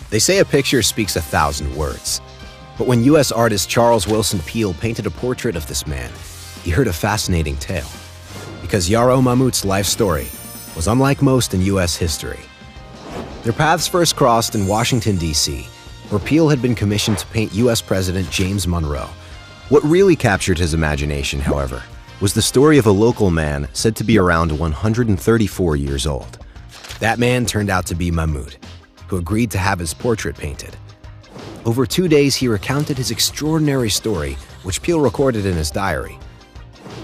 They say a picture speaks 1,000 words. But when U.S. artist Charles Willson Peale painted a portrait of this man, he heard a fascinating tale. Because Yarrow Mamout's life story was unlike most in U.S. history. Their paths first crossed in Washington, D.C., where Peale had been commissioned to paint U.S. President James Monroe. What really captured his imagination, however, was the story of a local man said to be around 134 years old. That man turned out to be Mamout, who agreed to have his portrait painted. Over 2 days, he recounted his extraordinary story, which Peale recorded in his diary.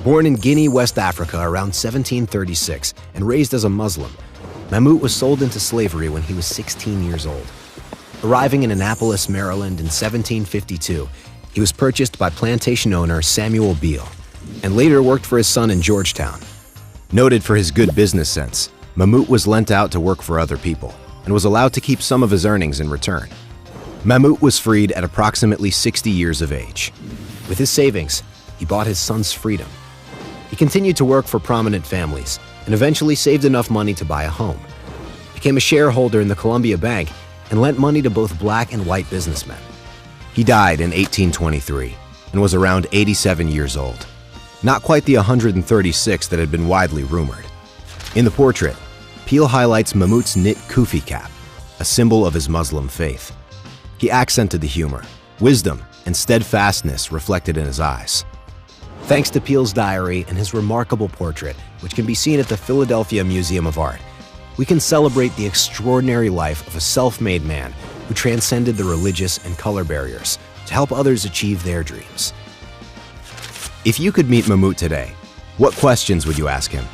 Born in Guinea, West Africa around 1736 and raised as a Muslim, Mamout was sold into slavery when he was 16 years old. Arriving in Annapolis, Maryland in 1752, he was purchased by plantation owner Samuel Beale, and later worked for his son in Georgetown. Noted for his good business sense, Mamout was lent out to work for other people and was allowed to keep some of his earnings in return. Mamout was freed at approximately 60 years of age. With his savings, he bought his son's freedom. He continued to work for prominent families and eventually saved enough money to buy a home, became a shareholder in the Columbia Bank, and lent money to both black and white businessmen. He died in 1823 and was around 87 years old, not quite the 136 that had been widely rumored. In the portrait, Peale highlights Mamout's knit kufi cap, a symbol of his Muslim faith. He accented the humor, wisdom, and steadfastness reflected in his eyes. Thanks to Peale's diary and his remarkable portrait, which can be seen at the Philadelphia Museum of Art, we can celebrate the extraordinary life of a self-made man who transcended the religious and color barriers to help others achieve their dreams. If you could meet Mamout today, what questions would you ask him?